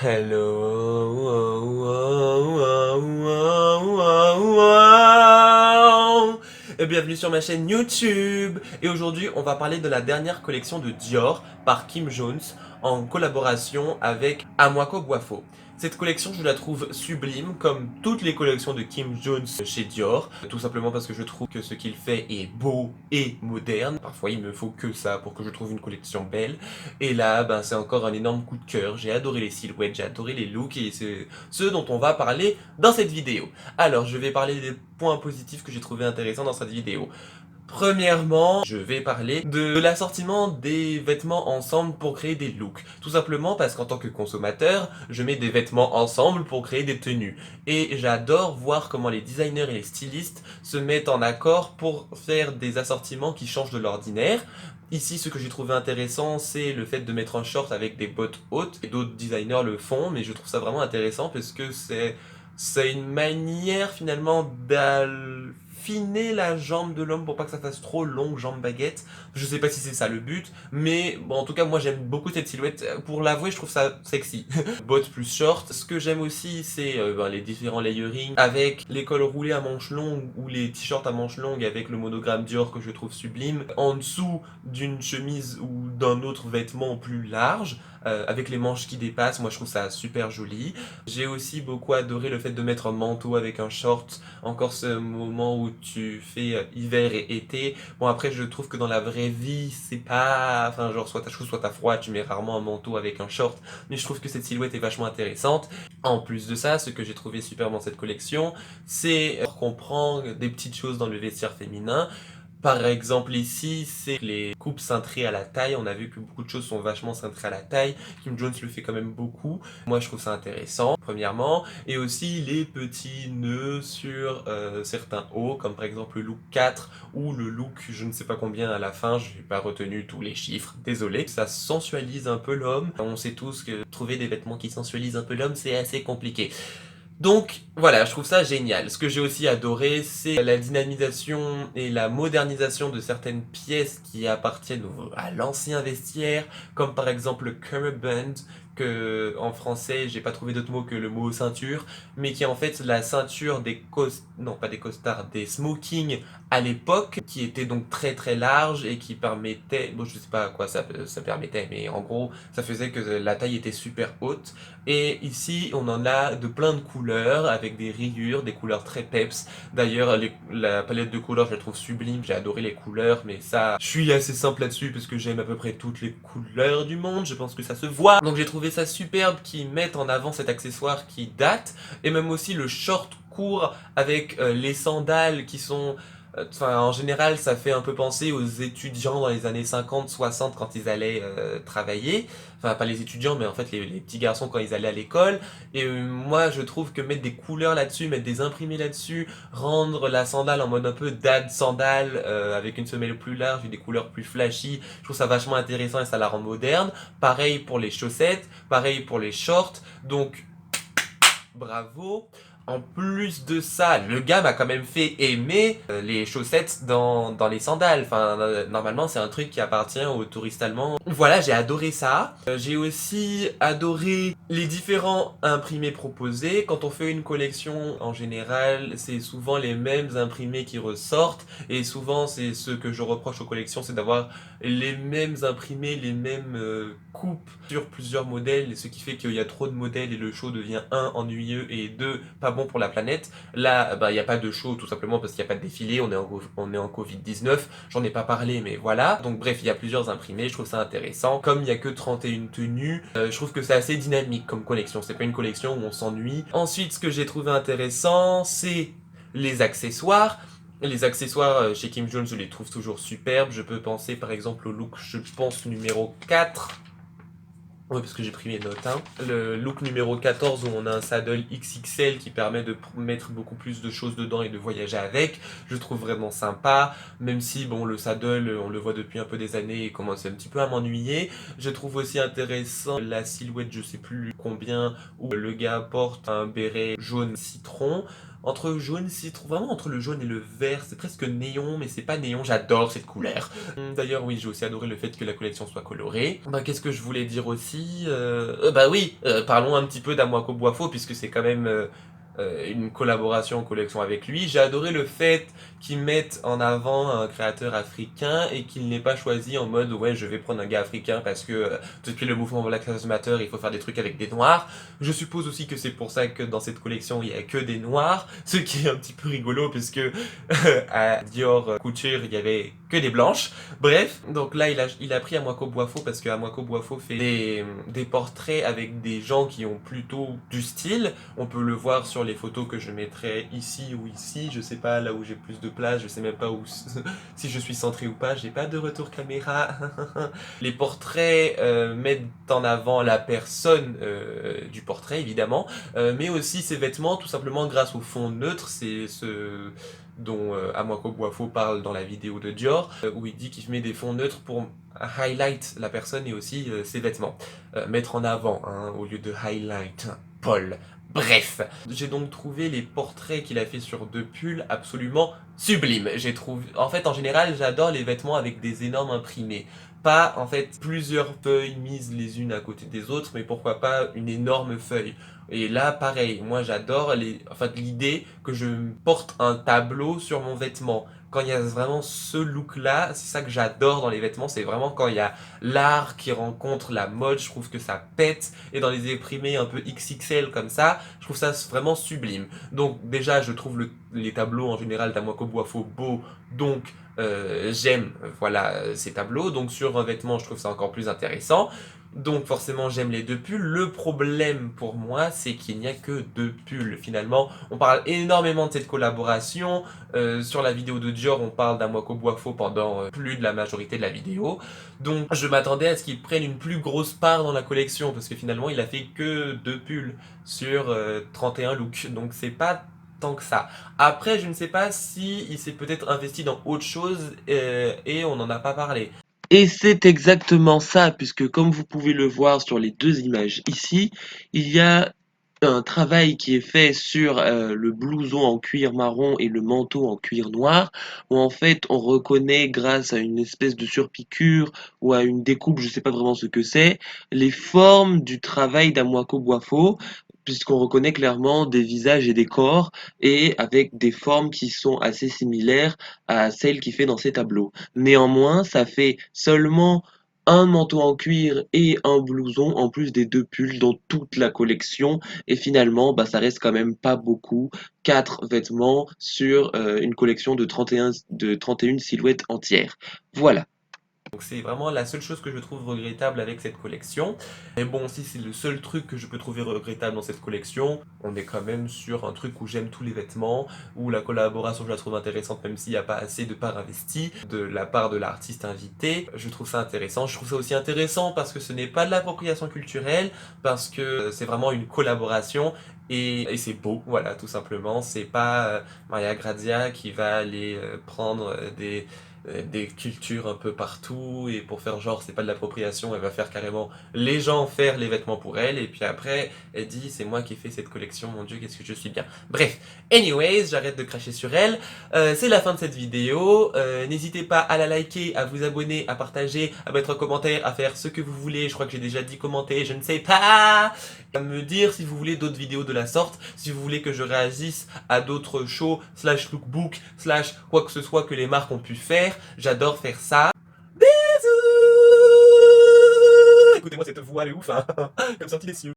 Hello, wow, wow, wow, wow, wow. Et bienvenue sur ma chaîne YouTube. Et aujourd'hui, on va parler de la dernière collection de Dior par Kim Jones en collaboration avec Amoako Guafo. Cette collection, je la trouve sublime, comme toutes les collections de Kim Jones chez Dior, tout simplement parce que je trouve que ce qu'il fait est beau et moderne. Parfois, il me faut que ça pour que je trouve une collection belle. Et là, ben, c'est encore un énorme coup de cœur. J'ai adoré les silhouettes, j'ai adoré les looks et c'est ce dont on va parler dans cette vidéo. Alors, je vais parler des points positifs que j'ai trouvé intéressants dans cette vidéo. Premièrement, je vais parler de l'assortiment des vêtements ensemble pour créer des looks. Tout simplement parce qu'en tant que consommateur, je mets des vêtements ensemble pour créer des tenues. Et j'adore voir comment les designers et les stylistes se mettent en accord pour faire des assortiments qui changent de l'ordinaire. Ici, ce que j'ai trouvé intéressant, c'est le fait de mettre un short avec des bottes hautes. Et d'autres designers le font, mais je trouve ça vraiment intéressant parce que c'est une manière finalement d'affiner la jambe de l'homme pour pas que ça fasse trop longue jambe baguette. Je sais pas si c'est ça le but, mais bon, en tout cas moi j'aime beaucoup cette silhouette. Pour l'avouer, je trouve ça sexy. Bottes plus short. Ce que j'aime aussi, c'est les différents layering avec les cols roulés à manches longues ou les t-shirts à manches longues avec le monogramme Dior que je trouve sublime. En dessous d'une chemise ou d'un autre vêtement plus large. Avec les manches qui dépassent, moi je trouve ça super joli. J'ai aussi beaucoup adoré le fait de mettre un manteau avec un short, encore ce moment où tu fais hiver et été. Bon après je trouve que dans la vraie vie c'est pas, enfin genre soit t'as chaud soit t'as froid, tu mets rarement un manteau avec un short, mais je trouve que cette silhouette est vachement intéressante. En plus de ça, ce que j'ai trouvé super dans cette collection, c'est qu'on prend des petites choses dans le vestiaire féminin. Par exemple ici, c'est les coupes cintrées à la taille. On a vu que beaucoup de choses sont vachement cintrées à la taille. Kim Jones le fait quand même beaucoup. Moi je trouve ça intéressant, premièrement. Et aussi les petits nœuds sur certains hauts, comme par exemple le look 4 ou le look je ne sais pas combien à la fin. Je n'ai pas retenu tous les chiffres, désolé. Ça sensualise un peu l'homme. On sait tous que trouver des vêtements qui sensualisent un peu l'homme, c'est assez compliqué. Donc voilà, je trouve ça génial. Ce que j'ai aussi adoré, c'est la dynamisation et la modernisation de certaines pièces qui appartiennent à l'ancien vestiaire, comme par exemple le cummerbund, que en français j'ai pas trouvé d'autre mot que le mot ceinture, mais qui est en fait la ceinture des non pas des costards, des smokings à l'époque, qui était donc très très large et qui permettait, bon je sais pas à quoi ça permettait, mais en gros ça faisait que la taille était super haute. Et ici, on en a de plein de couleurs, avec des rayures, des couleurs très peps. D'ailleurs, la palette de couleurs, je la trouve sublime. J'ai adoré les couleurs, mais ça, je suis assez simple là-dessus parce que j'aime à peu près toutes les couleurs du monde. Je pense que ça se voit. Donc j'ai trouvé ça superbe qu'ils mettent en avant cet accessoire qui date. Et même aussi le short court avec les sandales qui sont... Enfin, en général, ça fait un peu penser aux étudiants dans les années 50-60 quand ils allaient travailler. Enfin, pas les étudiants, mais en fait les petits garçons quand ils allaient à l'école. Et moi, je trouve que mettre des couleurs là-dessus, mettre des imprimés là-dessus, rendre la sandale en mode un peu dad sandale, avec une semelle plus large et des couleurs plus flashy, je trouve ça vachement intéressant et ça la rend moderne. Pareil pour les chaussettes, pareil pour les shorts. Donc, bravo. En plus de ça, le gars m'a quand même fait aimer les chaussettes dans les sandales. Enfin, normalement, c'est un truc qui appartient aux touristes allemands. Voilà, j'ai adoré ça. J'ai aussi adoré les différents imprimés proposés. Quand on fait une collection, en général, c'est souvent les mêmes imprimés qui ressortent. Et souvent, c'est ce que je reproche aux collections, c'est d'avoir les mêmes imprimés, les mêmes coupes sur plusieurs modèles. Ce qui fait qu'il y a trop de modèles et le show devient ennuyeux et pas bon pour la planète. Là, il n'y a pas de show tout simplement parce qu'il n'y a pas de défilé, on est en Covid-19, j'en ai pas parlé mais voilà. Donc bref, il y a plusieurs imprimés, je trouve ça intéressant. Comme il n'y a que 31 tenues, je trouve que c'est assez dynamique comme collection, c'est pas une collection où on s'ennuie. Ensuite, ce que j'ai trouvé intéressant, c'est les accessoires. Les accessoires chez Kim Jones, je les trouve toujours superbes. Je peux penser par exemple au look, je pense, numéro 4. Oui, parce que j'ai pris mes notes. Hein. Le look numéro 14 où on a un saddle XXL qui permet de mettre beaucoup plus de choses dedans et de voyager avec. Je le trouve vraiment sympa. Même si, bon, le saddle, on le voit depuis un peu des années et commence un petit peu à m'ennuyer. Je trouve aussi intéressant la silhouette, je sais plus combien, où le gars porte un béret jaune citron. entre jaune, citron, vraiment entre le jaune et le vert, c'est presque néon, mais c'est pas néon, j'adore cette couleur. D'ailleurs, oui, j'ai aussi adoré le fait que la collection soit colorée. Bah, qu'est-ce que je voulais dire aussi bah oui, parlons un petit peu d'Amoako Boifo, puisque c'est quand même une collaboration en collection avec lui. J'ai adoré le fait qu'ils mettent en avant un créateur africain et qu'il n'ait pas choisi en mode ouais je vais prendre un gars africain parce que depuis le mouvement Black Lives Matter il faut faire des trucs avec des noirs. Je suppose aussi que c'est pour ça que dans cette collection il y a que des noirs, ce qui est un petit peu rigolo puisque à Dior Couture il y avait que des blanches. Bref, donc là il a pris Amoako Boifo parce que Amoako Boifo fait des portraits avec des gens qui ont plutôt du style. On peut le voir sur les photos que je mettrai ici ou ici, je sais pas, là où j'ai plus de place, je sais même pas où si je suis centré ou pas, j'ai pas de retour caméra. Les portraits mettent en avant la personne du portrait évidemment, mais aussi ses vêtements tout simplement grâce au fond neutre, c'est ce dont Amoako Boifo parle dans la vidéo de Dior, où il dit qu'il met des fonds neutres pour highlight la personne et aussi ses vêtements. Mettre en avant, hein, au lieu de highlight, Paul. Bref, j'ai donc trouvé les portraits qu'il a fait sur 2 pulls absolument sublimes. J'ai trouvé, en fait, en général, j'adore les vêtements avec des énormes imprimés. Pas, en fait, plusieurs feuilles mises les unes à côté des autres, mais pourquoi pas une énorme feuille. Et là, pareil, moi j'adore l'idée que je porte un tableau sur mon vêtement. Quand il y a vraiment ce look-là, c'est ça que j'adore dans les vêtements, c'est vraiment quand il y a l'art qui rencontre la mode, je trouve que ça pète, et dans les imprimés un peu XXL comme ça, je trouve ça vraiment sublime. Donc déjà, je trouve les tableaux en général d'Amoako Boifo beaux, donc j'aime voilà ces tableaux, donc sur un vêtement, je trouve ça encore plus intéressant. Donc forcément j'aime les 2 pulls. Le problème pour moi c'est qu'il n'y a que 2 pulls finalement. On parle énormément de cette collaboration. Sur la vidéo de Dior on parle d'Amoako Boifo pendant plus de la majorité de la vidéo. Donc je m'attendais à ce qu'il prenne une plus grosse part dans la collection parce que finalement il a fait que 2 pulls sur 31 looks. Donc c'est pas tant que ça. Après je ne sais pas si il s'est peut-être investi dans autre chose et on n'en a pas parlé. Et c'est exactement ça, puisque comme vous pouvez le voir sur les 2 images ici, il y a un travail qui est fait sur le blouson en cuir marron et le manteau en cuir noir, où en fait on reconnaît grâce à une espèce de surpiqûre ou à une découpe, je sais pas vraiment ce que c'est, les formes du travail d'Amoako Boifo, puisqu'on reconnaît clairement des visages et des corps, et avec des formes qui sont assez similaires à celles qu'il fait dans ses tableaux. Néanmoins, ça fait seulement un manteau en cuir et un blouson en plus des 2 pulls dans toute la collection et finalement, bah, ça reste quand même pas beaucoup. 4 vêtements sur une collection de 31 silhouettes entières. Voilà. Donc c'est vraiment la seule chose que je trouve regrettable avec cette collection. Mais bon, si c'est le seul truc que je peux trouver regrettable dans cette collection, on est quand même sur un truc où j'aime tous les vêtements, où la collaboration je la trouve intéressante même s'il n'y a pas assez de part investie de la part de l'artiste invité. Je trouve ça intéressant. Je trouve ça aussi intéressant parce que ce n'est pas de l'appropriation culturelle, parce que c'est vraiment une collaboration et c'est beau, voilà, tout simplement. C'est pas Maria Grazia qui va aller prendre des cultures un peu partout et pour faire genre c'est pas de l'appropriation, elle va faire carrément les gens faire les vêtements pour elle et puis après elle dit c'est moi qui ai fait cette collection, mon dieu qu'est-ce que je suis bien. Bref, anyways, j'arrête de cracher sur elle. C'est la fin de cette vidéo. N'hésitez pas à la liker, à vous abonner, à partager, à mettre un commentaire, à faire ce que vous voulez. Je crois que j'ai déjà dit commenter, je ne sais pas. À me dire si vous voulez d'autres vidéos de la sorte, si vous voulez que je réagisse à d'autres shows slash lookbook slash quoi que ce soit que les marques ont pu faire. J'adore faire ça. Bisous. Écoutez-moi cette voix de ouf, hein. Comme sortie des cieux.